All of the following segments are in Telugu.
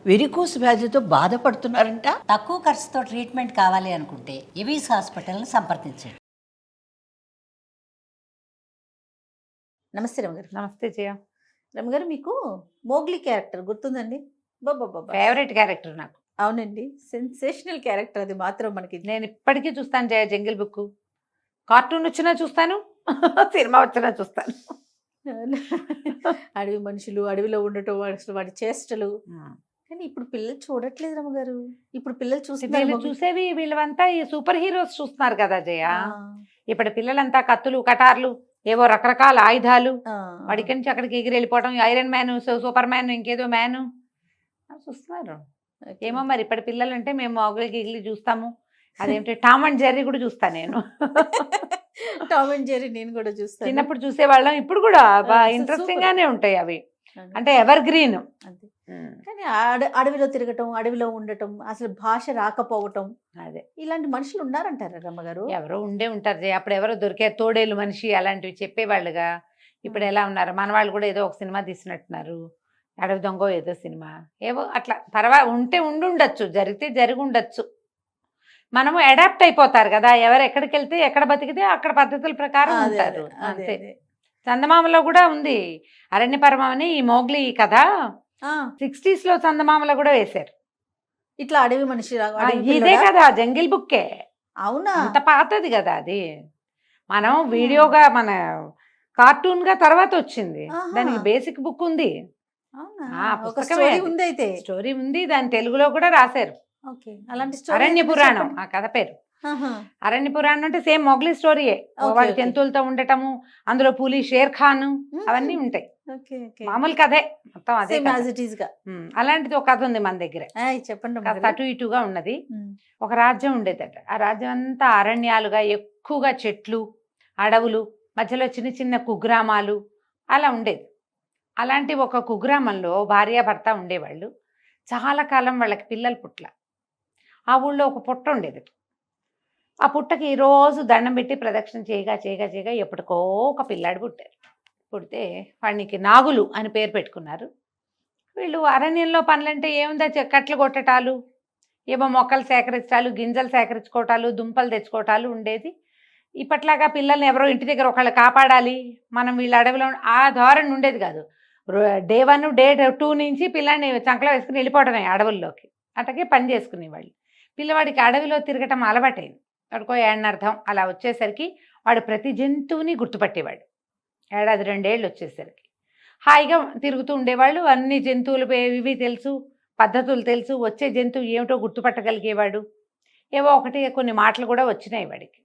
వెరికోస్ వ్యాధితో బాధపడుతున్నారంట. తక్కువ ఖర్చుతో ట్రీట్మెంట్ కావాలి అనుకుంటే ఎవిస్ హాస్పిటల్ని సంప్రదించండి. నమస్తే రమగారు. నమస్తే జయ. రమగారు, మీకు మోగ్లీ క్యారెక్టర్ గుర్తుందండి? బాబా, ఫేవరెట్ క్యారెక్టర్ నాకు. అవునండి, సెన్సేషనల్ క్యారెక్టర్. అది మాత్రం మనకి నేను ఇప్పటికీ చూస్తాను జయ. జంగిల్ బుక్ కార్టూన్ వచ్చినా చూస్తాను, సినిమా వచ్చినా చూస్తాను. అడవి మనుషులు, అడవిలో ఉండటం, అసలు వాడి చేష్టలు. కానీ ఇప్పుడు పిల్లలు చూడట్లేదు రమగారు. ఇప్పుడు పిల్లలు వీళ్ళు చూసేవి వీళ్ళంతా ఈ సూపర్ హీరోస్ చూస్తున్నారు కదా జయ. ఇప్పుడు పిల్లలంతా కత్తులు, కటార్లు, ఏవో రకరకాల ఆయుధాలు, వాడికి నుంచి అక్కడికి ఎగిరి వెళ్ళిపోవడం, ఐరన్ మ్యాన్, సూపర్ మ్యాన్, ఇంకేదో మ్యాన్ చూస్తున్నారు. ఏమో మరి ఇప్పటి పిల్లలు అంటే మేము మొగలి గిగిలి చూస్తాము. అదేంటి టామ్ అండ్ జెర్రీ కూడా చూస్తాను నేను. టామ్ అండ్ జెర్రీ నేను కూడా చూస్తాను. చిన్నప్పుడు చూసేవాళ్ళం, ఇప్పుడు కూడా బాగా ఇంట్రెస్టింగ్ గానే ఉంటాయి అవి. అంటే ఎవర్ గ్రీన్. కానీ అడవిలో తిరగటం, అడవిలో ఉండటం, అసలు భాష రాకపోవటం, అదే ఇలాంటి మనుషులు ఉన్నారంటారా రమ్మగారు? ఎవరో ఉండే ఉంటారు జయ. అప్పుడు ఎవరో దొరికే తోడేలు మనిషి అలాంటివి చెప్పేవాళ్ళుగా. ఇప్పుడు ఎలా ఉన్నారు మన వాళ్ళు కూడా ఏదో ఒక సినిమా తీసినట్టున్నారు, అడవి దొంగ ఏదో సినిమా, ఏవో అట్లా. తర్వాత ఉంటే ఉండుండొచ్చు, జరిగితే జరిగి ఉండొచ్చు. మనము అడాప్ట్ అయిపోతారు కదా, ఎవరు ఎక్కడికి వెళ్తే ఎక్కడ బతికితే అక్కడ పద్ధతుల ప్రకారం ఉంటారు అంతే. చందమామలో కూడా ఉంది అరణ్యపర్వం అని ఈ మోగ్లీ కథ. 60s లో చందమామలో కూడా వేశారు. ఇట్లా అడవి మనిషి ఇదే కదా జంగిల్ బుక్కే. అవునా? అంత పాతది కదా అది. మనం వీడియోగా మన కార్టూన్ గా తర్వాత వచ్చింది, దానికి బేసిక్ బుక్ ఉంది. స్టోరీ ఉంది, దాని తెలుగులో కూడా రాశారు. అరణ్య పురాణం ఆ కథ పేరు. అరణ్య పురాణం అంటే సేమ్ మొగ్లీ స్టోరీయే. వాళ్ళ జంతువులతో ఉండటము, అందులో పులి, షేర్ ఖాన్ అవన్నీ ఉంటాయి. మామూలు కథే మొత్తం అదే. అలాంటిది ఒక కథ ఉంది మన దగ్గర, చెప్పండి. కాస్త అటు ఇటుగా ఉన్నది. ఒక రాజ్యం ఉండేదట. ఆ రాజ్యం అంతా అరణ్యాలుగా, ఎక్కువగా చెట్లు, అడవులు, మధ్యలో చిన్న చిన్న కుగ్రామాలు అలా ఉండేది. అలాంటి ఒక కుగ్రామంలో భార్యాభర్త ఉండేవాళ్ళు. చాలా కాలం వాళ్ళకి పిల్లలు పుట్ల. ఆ ఊళ్ళో ఒక పుట్ట ఉండేది. ఆ పుట్టకి రోజు దండం పెట్టి ప్రదక్షిణ చేయగా చేయగా చేయగా ఎప్పటికో ఒక పిల్లాడు పుట్టారు. పుడితే వాడికి నాగులు అని పేరు పెట్టుకున్నారు. వీళ్ళు అరణ్యంలో పనులంటే ఏముందా, కట్లు కొట్టటాలు, ఏమో మొక్కలు సేకరించాలు, గింజలు సేకరించుకోవటాలు, దుంపలు తెచ్చుకోవటాలు ఉండేది. ఇప్పట్లాగా పిల్లల్ని ఎవరో ఇంటి దగ్గర ఒకళ్ళు కాపాడాలి, మనం వీళ్ళ అడవిలో ఆ ధోరణి ఉండేది కాదు. డే 1 డే 2 నుంచి పిల్లాడిని చంకలో వేసుకుని వెళ్ళిపోవడమే అడవుల్లోకి. అటకే పని చేసుకునేవాళ్ళు. పిల్లవాడికి అడవిలో తిరగటం అలవాటైంది. వాడికో ఏడనర్థం అలా వచ్చేసరికి వాడు ప్రతి జంతువుని గుర్తుపట్టేవాడు. 1-2 ఏళ్ళు వచ్చేసరికి హాయిగా తిరుగుతూ ఉండేవాళ్ళు. అన్ని జంతువులు ఇవి తెలుసు, పద్ధతులు తెలుసు, వచ్చే జంతువు ఏమిటో గుర్తుపట్టగలిగేవాడు. ఏవో ఒకటి కొన్ని మాటలు కూడా వచ్చినాయి వాడికి.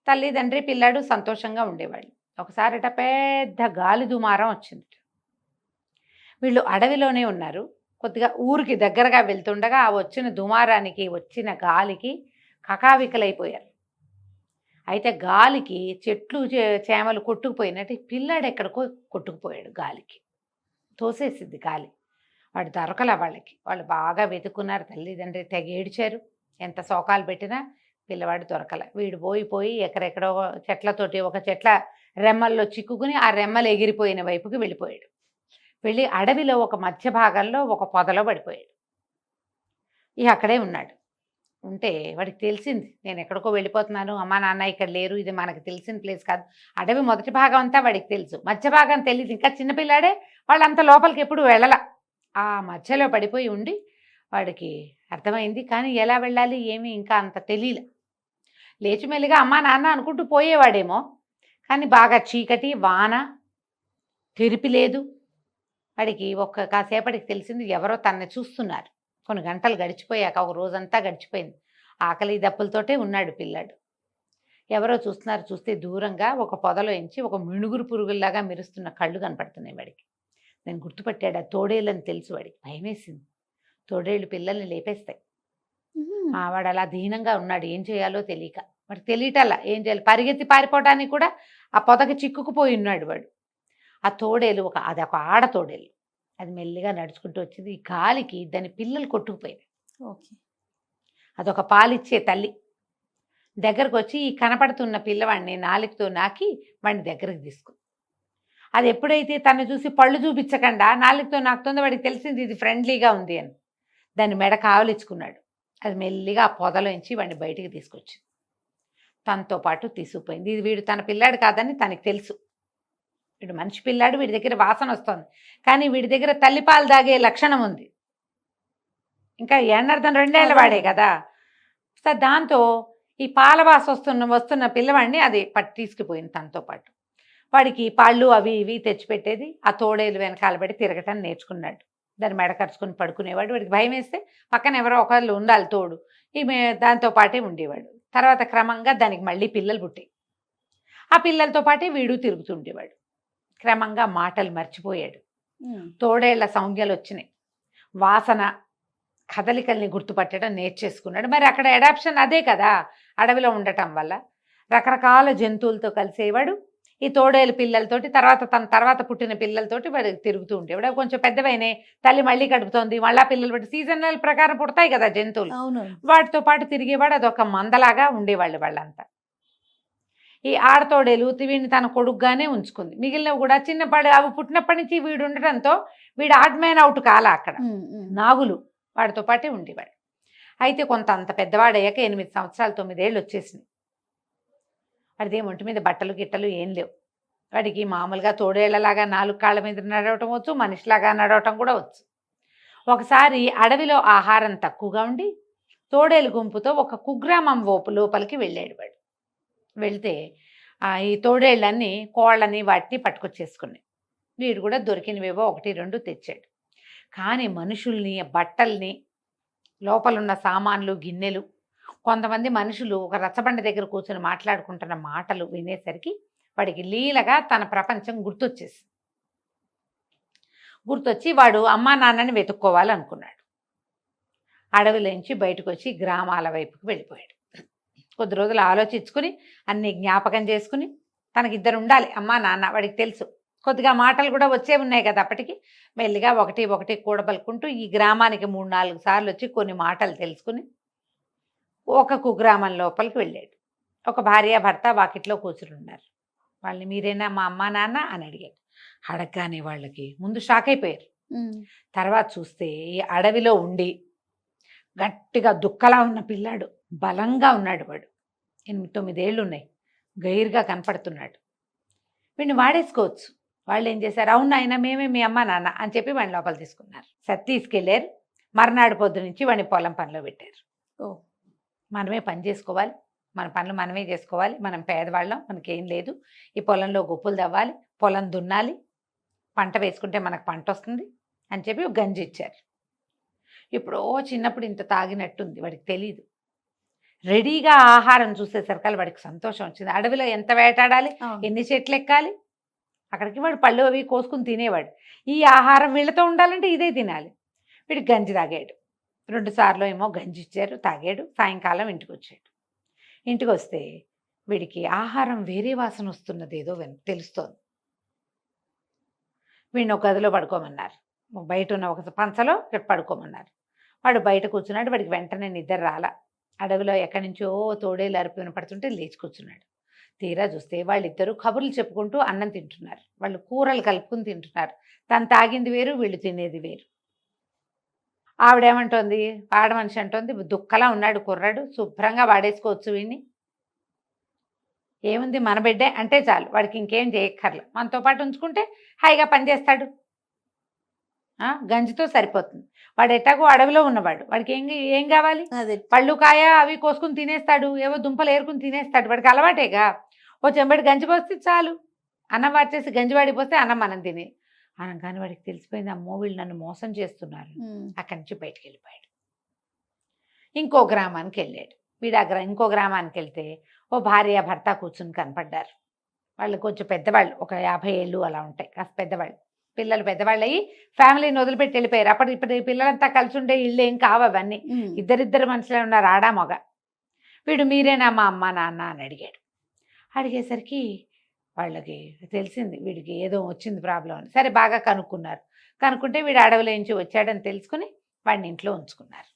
తల్లిదండ్రి పిల్లాడు సంతోషంగా ఉండేవాళ్ళు. ఒకసారిట పెద్ద గాలి దుమారం వచ్చింది. వీళ్ళు అడవిలోనే ఉన్నారు. కొద్దిగా ఊరికి దగ్గరగా వెళ్తుండగా ఆ వచ్చిన దుమారానికి, వచ్చిన గాలికి కకావికలైపోయారు. అయితే గాలికి చెట్లు చేమలు కొట్టుకుపోయినట్టు పిల్లాడు ఎక్కడికో కొట్టుకుపోయాడు. గాలికి తోసేసింది గాలి. వాడు దొరకల వాళ్ళకి. వాళ్ళు బాగా వెతుకున్నారు. తల్లిదండ్రి తెగ ఏడ్చారు. ఎంత శోకాలు పెట్టినా పిల్లవాడు దొరకల. వీడు పోయి ఎక్కడెక్కడో చెట్లతోటి ఒక చెట్ల రెమ్మల్లో చిక్కుకుని ఆ రెమ్మలు ఎగిరిపోయిన వైపుకి వెళ్ళిపోయాడు. వెళ్ళి అడవిలో ఒక మధ్య భాగంలో ఒక పొదలో పడిపోయాడు. ఇక అక్కడే ఉన్నాడు. ఉంటే వాడికి తెలిసింది, నేను ఎక్కడికో వెళ్ళిపోతున్నాను, అమ్మా నాన్న ఇక్కడ లేరు, ఇది మనకు తెలిసిన ప్లేస్ కాదు. అడవి మొదటి భాగం అంతా వాడికి తెలుసు, మధ్య భాగం తెలియదు. ఇంకా చిన్నపిల్లాడే, వాళ్ళంత లోపలికి ఎప్పుడు వెళ్ళల. ఆ మధ్యలో పడిపోయి ఉండి వాడికి అర్థమైంది. కానీ ఎలా వెళ్ళాలి ఏమీ ఇంకా అంత తెలియలే. లేచి మెల్లిగా అమ్మా నాన్న అనుకుంటూ పోయేవాడేమో. కానీ బాగా చీకటి, వాన, తెరిపి లేదు. వాడికి కాసేపటికి తెలిసింది ఎవరో తనని చూస్తున్నారు. కొన్ని గంటలు గడిచిపోయాక, ఒక రోజంతా గడిచిపోయింది. ఆకలి దప్పులతోటే ఉన్నాడు పిల్లాడు. ఎవరో చూస్తున్నారు. చూస్తే దూరంగా ఒక పొదలో ఎంచి ఒక మిణుగురు పురుగుల్లాగా మెరుస్తున్న కళ్ళు కనపడుతున్నాయి వాడికి. నేను గుర్తుపట్టాడు. ఆ తోడేళ్ళని తెలుసు. వాడికి భయమేసింది. తోడేళ్ళు పిల్లల్ని లేపేస్తాయి. వాడు అలా దీనంగా ఉన్నాడు. ఏం చేయాలో తెలియక, వాడికి తెలియటల్లా ఏం చేయాలి. పరిగెత్తి పారిపోవడానికి కూడా ఆ పొదకి చిక్కుకుపోయి ఉన్నాడు వాడు. ఆ తోడేలు అది ఒక ఆడ తోడేలు. అది మెల్లిగా నడుచుకుంటూ వచ్చింది. ఈ గాలికి దాని పిల్లలు కొట్టుకుపోయింది. అదొక పాలిచ్చే తల్లి. దగ్గరకు వచ్చి ఈ కనపడుతున్న పిల్లవాడిని నాలుకతో నాకి వాడిని దగ్గరకు తీసుకుంది. అది ఎప్పుడైతే తను చూసి పళ్ళు చూపించకుండా నాలుకతో నాకుతుందో వాడికి తెలిసింది ఇది ఫ్రెండ్లీగా ఉంది అని. దాని మెడ కావలించుకున్నాడు. అది మెల్లిగా ఆ పొదలోంచి వాడిని బయటికి తీసుకొచ్చింది. తనతో పాటు తీసుకుపోయింది. ఇది వీడు తన పిల్లాడు కాదని తనకి తెలుసు. వీడు మనిషి పిల్లాడు, వీడి దగ్గర వాసన వస్తుంది, కానీ వీడి దగ్గర తల్లిపాలు దాగే లక్షణం ఉంది. ఇంకా ఎన్నర్థం 2 ఏళ్ల వాడే కదా. సో దాంతో ఈ పాల వాసన వస్తున్న పిల్లవాడిని అది తీసుకుపోయింది తనతో పాటు. వాడికి పళ్ళు అవి ఇవి తెచ్చిపెట్టేది. ఆ తోడేలు వెనకాల పెట్టి తిరగటాన్ని నేర్చుకున్నాడు. దాన్ని మెడ కరుచుకొని పడుకునేవాడు. వాడికి భయం వేస్తే పక్కన ఎవరో ఒకళ్ళు ఉండాలి తోడు. ఈమె దాంతో పాటే ఉండేవాడు. తర్వాత క్రమంగా దానికి మళ్ళీ పిల్లలు పుట్టాయి. ఆ పిల్లలతో పాటే వీడు తిరుగుతుండేవాడు. క్రమంగా మాటలు మర్చిపోయాడు. తోడేళ్ల సంజ్ఞలు వచ్చినాయి. వాసన కదలికల్ని గుర్తుపట్టడం నేర్చేసుకున్నాడు. మరి అక్కడ అడాప్షన్ అదే కదా, అడవిలో ఉండటం వల్ల రకరకాల జంతువులతో కలిసేవాడు. ఈ తోడేలు పిల్లలతోటి, తన తర్వాత పుట్టిన పిల్లలతోటి వాడు తిరుగుతూ ఉండేవాడు. కొంచెం పెద్దవైనా తల్లి మళ్ళీ కడుపుతోంది, మళ్ళా పిల్లలు పెట్టి సీజనల్ ప్రకారం పుడతాయి కదా జంతువులు, వాటితో పాటు తిరిగేవాడు. అదొక మందలాగా ఉండేవాళ్ళు వాళ్ళంతా. ఈ ఆడతోడేలు వీడిని తన కొడుకుగానే ఉంచుకుంది. మిగిలినవి కూడా చిన్నపాడు అవి పుట్టినప్పటి నుంచి వీడు ఉండటంతో వీడు ఆడ్ మ్యాన్ అవుట్ కాలా. అక్కడ నాగులు వాడితో పాటే ఉండేవాడు. అయితే కొంత అంత పెద్దవాడయ్యాక 8 సంవత్సరాలు 9 ఏళ్ళు వచ్చేసింది. వాడిది ఒంటి మీద బట్టలు గిట్టలు ఏం లేవు. వాడికి మామూలుగా తోడేళ్లలాగా 4 కాళ్ళ మీద నడవటం వచ్చు, మనిషిలాగా నడవటం కూడా వచ్చు. ఒకసారి అడవిలో ఆహారం తక్కువగా ఉండి తోడేలు గుంపుతో ఒక కుగ్రామం లోపలికి వెళ్ళాడు వాడు. వెళ్తే ఈ తోడేళ్ళన్నీ కోళ్ళని వాటిని పట్టుకొచ్చేసుకున్నాయి. వీడు కూడా దొరికినవేవో 1, 2 తెచ్చాడు. కానీ మనుషుల్ని, బట్టల్ని, లోపలున్న సామాన్లు, గిన్నెలు, కొంతమంది మనుషులు ఒక రచ్చబండ దగ్గర కూర్చొని మాట్లాడుకుంటున్న మాటలు వినేసరికి వాడికి లీలగా తన ప్రపంచం గుర్తొచ్చి వాడు అమ్మా నాన్నని వెతుక్కోవాలనుకున్నాడు. అడవిలోంచి బయటకు వచ్చి గ్రామాల వైపుకి వెళ్ళిపోయాడు. కొద్ది రోజులు ఆలోచించుకుని అన్ని జ్ఞాపకం చేసుకుని, తనకిద్దరు ఉండాలి అమ్మా నాన్న, వాడికి తెలుసు. కొద్దిగా మాటలు కూడా వచ్చే ఉన్నాయి కదా అప్పటికి. మెల్లిగా ఒకటి కూడబలుకుంటూ ఈ గ్రామానికి 3-4 సార్లు వచ్చి కొన్ని మాటలు తెలుసుకుని ఒక కుగ్రామం లోపలికి వెళ్ళాడు. ఒక భార్యాభర్త వాకిట్లో కూర్చుని ఉన్నారు. వాళ్ళని మీరేనా మా అమ్మా నాన్న అని అడిగాడు. అడగగానే వాళ్ళకి ముందు షాక్ అయిపోయారు. తర్వాత చూస్తే ఈ అడవిలో ఉండి గట్టిగా దుక్కలా ఉన్న పిల్లాడు, బలంగా ఉన్నాడు. వాడు 8-9 ఏళ్ళు ఉన్నాయి, గైరుగా కనపడుతున్నాడు. వీడిని వాడేసుకోవచ్చు. వాళ్ళు ఏం చేశారు, అవును ఆయన మేమే మీ అమ్మ నాన్న అని చెప్పి వాడిని లోపల తీసుకున్నారు. తీసుకెళ్ళారు. మర్నాడు పొద్దు నుంచి వాడిని పొలం పనిలో పెట్టారు. మనమే పని చేసుకోవాలి, మన పనులు మనమే చేసుకోవాలి, మనం పేదవాళ్ళం, మనకేం లేదు, ఈ పొలంలో గుప్పులు తవ్వాలి, పొలం దున్నాలి, పంట వేసుకుంటే మనకు పంట వస్తుంది అని చెప్పి ఒక గంజి ఇచ్చారు. ఇప్పుడు చిన్నప్పుడు ఇంత తాగినట్టుంది, వాడికి తెలీదు. రెడీగా ఆహారం చూసేసరికి వాడికి సంతోషం వచ్చింది. అడవిలో ఎంత వేటాడాలి, ఎన్ని చెట్లు ఎక్కాలి, అక్కడికి వాడు పళ్ళు అవి కోసుకుని తినేవాడు. ఈ ఆహారం వీళ్ళతో ఉండాలంటే ఇదే తినాలి. వీడికి గంజి తాగాడు. 2 సార్లు ఏమో గంజి ఇచ్చారు, తాగాడు. సాయంకాలం ఇంటికి వచ్చాడు. ఇంటికి వస్తే వీడికి ఆహారం వేరే వాసన వస్తున్నది ఏదో తెలుస్తోంది. వీడిని ఒక గదిలో పడుకోమన్నారు. బయట ఉన్న ఒక పంచలో ఇక్కడ పడుకోమన్నారు. వాడు బయట కూర్చున్నాడు. వాడికి వెంటనే నిద్ర రాలా. అడవిలో ఎక్కడి నుంచో తోడేలు అరుపు వినపడుతుంటే లేచి కూర్చున్నాడు. తీరా చూస్తే వాళ్ళిద్దరూ కబుర్లు చెప్పుకుంటూ అన్నం తింటున్నారు. వాళ్ళు కూరలు కలుపుకుని తింటున్నారు. తను తాగింది వేరు, వీళ్ళు తినేది వేరు. ఆవిడేమంటోంది, ఆడమనిషి అంటోంది, దుక్కలా ఉన్నాడు కుర్రాడు, శుభ్రంగా వాడేసుకోవచ్చు వీడిని, ఏముంది మన బిడ్డే అంటే చాలు, వాడికి ఇంకేం చేయక్కర్లే, మనతో పాటు ఉంచుకుంటే హాయిగా పనిచేస్తాడు, గంజితో సరిపోతుంది. వాడు ఎట్టాగో అడవిలో ఉన్నవాడు, వాడికి ఏం కావాలి, పళ్ళు కాయ అవి కోసుకుని తినేస్తాడు, ఏవో దుంపలు ఏరుకుని తినేస్తాడు, వాడికి అలవాటేగా. ఓ చెంబడి గంజి పోస్తే చాలు, అన్నం వాచేసి గంజి వాడిపోస్తే అన్నం మనం తినే. అనగానే వాడికి తెలిసిపోయింది, అమ్మో వీళ్ళు నన్ను మోసం చేస్తున్నారు. అక్కడి నుంచి బయటికి వెళ్ళిపోయాడు. ఇంకో గ్రామానికి వెళ్ళాడు. వీడు ఇంకో గ్రామానికి వెళ్తే ఓ భార్య భర్త కూర్చుని కనపడ్డారు. వాళ్ళు కొంచెం పెద్దవాళ్ళు, ఒక 50 ఏళ్ళు అలా ఉంటాయి, కాస్త పెద్దవాళ్ళు. పిల్లలు పెద్దవాళ్ళు అయ్యి ఫ్యామిలీని వదిలిపెట్టి వెళ్ళిపోయారు. ఇప్పుడు పిల్లలంతా కలిసి ఉండే ఇళ్ళు ఏం కావు అవన్నీ, ఇద్దరిద్దరు మనుషులే ఉన్నారు, ఆడా మగ. వీడు మీరేనా మా అమ్మ నాన్న అని అడిగాడు. అడిగేసరికి వాళ్ళకి తెలిసింది వీడికి ఏదో వచ్చింది ప్రాబ్లం అని. సరే బాగా కనుక్కున్నారు. కనుక్కుంటే వీడు అడవిలో నుంచి వచ్చాడని తెలుసుకుని వాడిని ఇంట్లో ఉంచుకున్నారు.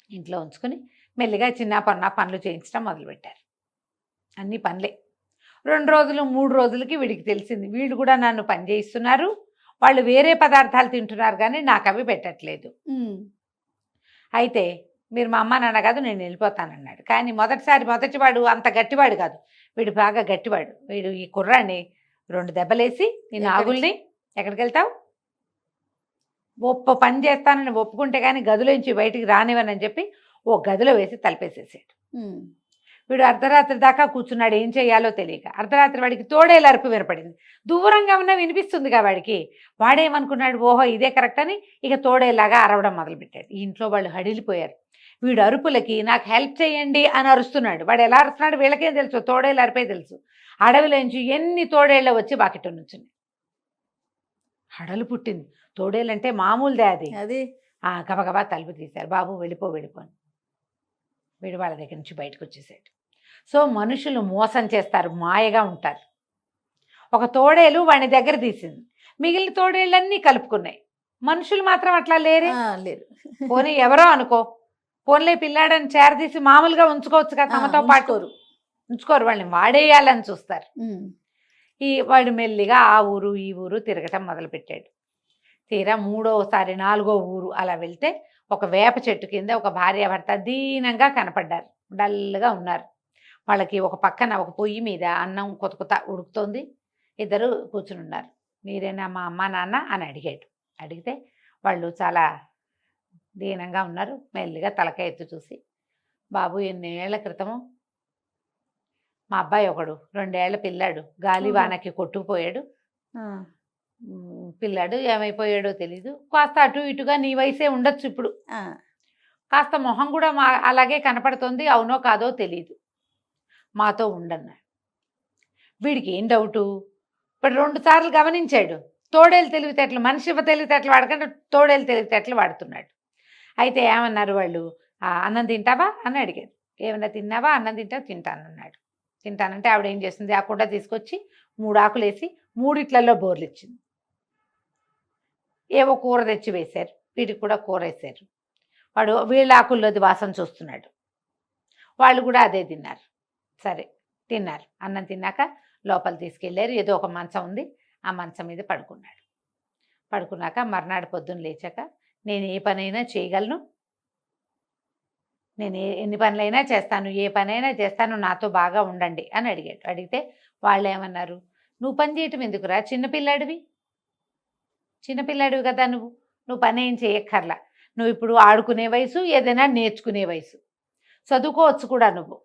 ఇంట్లో ఉంచుకుని మెల్లిగా చిన్న పనులు చేయించడం మొదలుపెట్టారు. అన్ని పనులే. 2 రోజులు 3 రోజులకి వీడికి తెలిసింది, వీడు కూడా నన్ను పని చేయిస్తున్నారు, వాళ్ళు వేరే పదార్థాలు తింటున్నారు కానీ నాకు అవి పెట్టట్లేదు. అయితే మీరు మా అమ్మ నాన్న కాదు, నేను వెళ్ళిపోతానన్నాడు. కానీ మొదటివాడు అంత గట్టివాడు కాదు, వీడు బాగా గట్టివాడు. వీడు ఈ కుర్రాన్ని 2 దెబ్బలేసి, ఈ నాగుల్ని ఎక్కడికి వెళ్తావు, పని చేస్తానని ఒప్పుకుంటే కానీ గదిలోంచి బయటికి రానివ్వనని చెప్పి ఓ గదిలో వేసి తలపేసేసాడు. వీడు అర్ధరాత్రి దాకా కూర్చున్నాడు, ఏం చేయాలో తెలియక. అర్ధరాత్రి వాడికి తోడేలు అరుపు వినపడింది. దూరంగా ఉన్న వినిపిస్తుందిగా వాడికి. వాడేమనుకున్నాడు, ఓహో ఇదే కరెక్ట్ అని ఇక తోడేలాగా అరవడం మొదలుపెట్టాడు. ఈ ఇంట్లో వాళ్ళు హడిలిపోయారు. వీడు అరుపులకి నాకు హెల్ప్ చేయండి అని అరుస్తున్నాడు. వాడు ఎలా అరుస్తున్నాడు వీళ్ళకేం తెలుసు, తోడేళ్ళు అరిపే తెలుసు. అడవిలోంచి ఎన్ని తోడేళ్ళు వచ్చి బాకిట నుంచుంది. హడలు పుట్టింది. తోడేళ్ళంటే మామూలుదే అది. గబగబా తలుపు తీశారు. బాబు వెళ్ళిపో అని. వీడు వాళ్ళ దగ్గర నుంచి బయటకు వచ్చేసాడు. సో మనుషులు మోసం చేస్తారు, మాయగా ఉంటారు. ఒక తోడేలు వాడి దగ్గర తీసింది, మిగిలిన తోడేళ్ళన్నీ కలుపుకున్నాయి. మనుషులు మాత్రం అట్లా లేరు. పోనీ ఎవరో అనుకో, పోన్లే పిల్లాడని చేరదీసి మామూలుగా ఉంచుకోవచ్చు కదా, తమతో పాటు ఉంచుకోరు, వాళ్ళని వాడేయాలని చూస్తారు. వాడు మెల్లిగా ఆ ఊరు ఈ ఊరు తిరగటం మొదలుపెట్టాడు. తీరా 3వసారి 4వ ఊరు అలా వెళ్తే ఒక వేప చెట్టు కింద ఒక భార్యాభర్త దీనంగా కనపడ్డారు. డల్గా ఉన్నారు. వాళ్ళకి ఒక పక్కన ఒక పొయ్యి మీద అన్నం కొత్త ఉడుకుతోంది. ఇద్దరు కూర్చుని ఉన్నారు. మీరేనా మా అమ్మ నాన్న అని అడిగాడు. అడిగితే వాళ్ళు చాలా దీనంగా ఉన్నారు. మెల్లిగా తలకాయ ఎత్తు చూసి, బాబు ఎన్నేళ్ల క్రితము మా అబ్బాయి ఒకడు 2 ఏళ్ల పిల్లాడు గాలివానకి కొట్టుకుపోయాడు. పిల్లాడు ఏమైపోయాడో తెలీదు. కాస్త అటు ఇటుగా నీ వయసే ఉండొచ్చు ఇప్పుడు. కాస్త మొహం కూడా అలాగే కనపడుతుంది. అవునో కాదో తెలీదు. మాతో ఉండన్నాడు. వీడికి ఏం డౌటు, ఇప్పుడు 2 సార్లు గమనించాడు. తోడేలు తెలివితేటలు, మనిషి తెలివితేటలు వాడకుండా తోడేలు తెలివితేటలు వాడుతున్నాడు. అయితే ఏమన్నారు వాళ్ళు, అన్నం తింటావా అని అడిగారు. ఏమన్నా తిన్నావా, అన్నం తింటానన్నాడు. తింటానంటే ఆవిడ ఏం చేస్తుంది, ఆ కుండ తీసుకొచ్చి 3 ఆకులు వేసి 3 బోర్లు ఇచ్చింది. ఏవో కూర తెచ్చి వేశారు. వీడికి కూడా కూర వేశారు. వాడు వీళ్ళ ఆకుల్లోది వాసన చూస్తున్నాడు. వాళ్ళు కూడా అదే తిన్నారు. సరే తిన్నారు. అన్నం తిన్నాక లోపల తీసుకెళ్ళారు. ఏదో ఒక మంచం ఉంది, ఆ మంచం మీద పడుకున్నాడు. పడుకున్నాక మర్నాడు పొద్దున్న లేచాక, నేను ఏ పనైనా చేయగలను, నేను ఎన్ని పనులైనా చేస్తాను, ఏ పనైనా చేస్తాను, నాతో బాగా ఉండండి అని అడిగాడు. అడిగితే వాళ్ళు ఏమన్నారు, నువ్వు పని చేయటం ఎందుకురా, చిన్నపిల్లాడివి కదా, నువ్వు పని ఏం చేయక్కర్లా, నువ్వు ఇప్పుడు ఆడుకునే వయసు, ఏదైనా నేర్చుకునే వయసు, చదువుకోవచ్చు కూడా. నువ్వు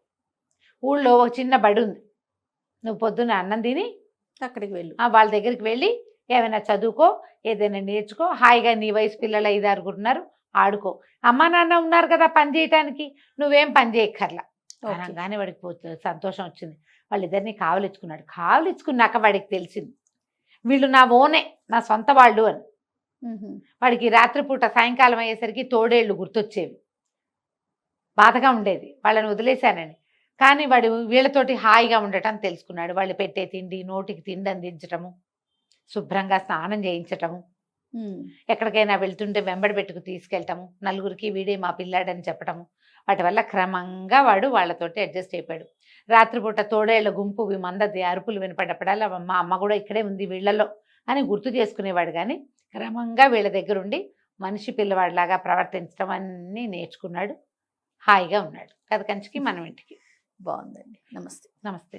ఊళ్ళో ఒక చిన్న బడి ఉంది, నువ్వు పొద్దున్న అన్నం తిని అక్కడికి వెళ్ళు, వాళ్ళ దగ్గరికి వెళ్ళి ఏమైనా చదువుకో, ఏదైనా నేర్చుకో, హాయిగా నీ వయసు పిల్లలు 5-6 ఉన్నారు, ఆడుకో. అమ్మా నాన్న ఉన్నారు కదా పని చేయటానికి, నువ్వేం పని చేయక్కర్లా అనగానే వాడికి సంతోషం వచ్చింది. వాళ్ళిద్దరిని కావలిచ్చుకున్నాడు. కావలిచ్చుకున్నాక వాడికి తెలిసింది, వీళ్ళు నా ఓనే, నా సొంత వాళ్ళు అని. వాడికి రాత్రిపూట సాయంకాలం అయ్యేసరికి తోడేళ్ళు గుర్తొచ్చేవి. బాధగా ఉండేది వాళ్ళని వదిలేశానని. కానీ వాడు వీళ్ళతోటి హాయిగా ఉండటం తెలుసుకున్నాడు. వాళ్ళు పెట్టే తిండి, నోటికి తిండి అందించటము, శుభ్రంగా స్నానం చేయించటము, ఎక్కడికైనా వెళ్తుంటే వెంబడి పెట్టుకు తీసుకెళ్ళటము, నలుగురికి వీడే మా పిల్లాడని చెప్పటము, వాటి వల్ల క్రమంగా వాడు వాళ్ళతోటి అడ్జస్ట్ అయిపోయాడు. రాత్రిపూట తోడేళ్ల గుంపు మందది అరుపులు వినపడ్డప్పుడల్లా మా అమ్మ కూడా ఇక్కడే ఉంది వీళ్ళలో అని గుర్తు చేసుకునేవాడు. కానీ క్రమంగా వీళ్ళ దగ్గరుండి మనిషి పిల్లవాడిలాగా ప్రవర్తించడం అన్నీ నేర్చుకున్నాడు. హాయిగా ఉన్నాడు. కథ కంచికి మనం ఇంటికి. బాగుందండి. నమస్తే. నమస్తే.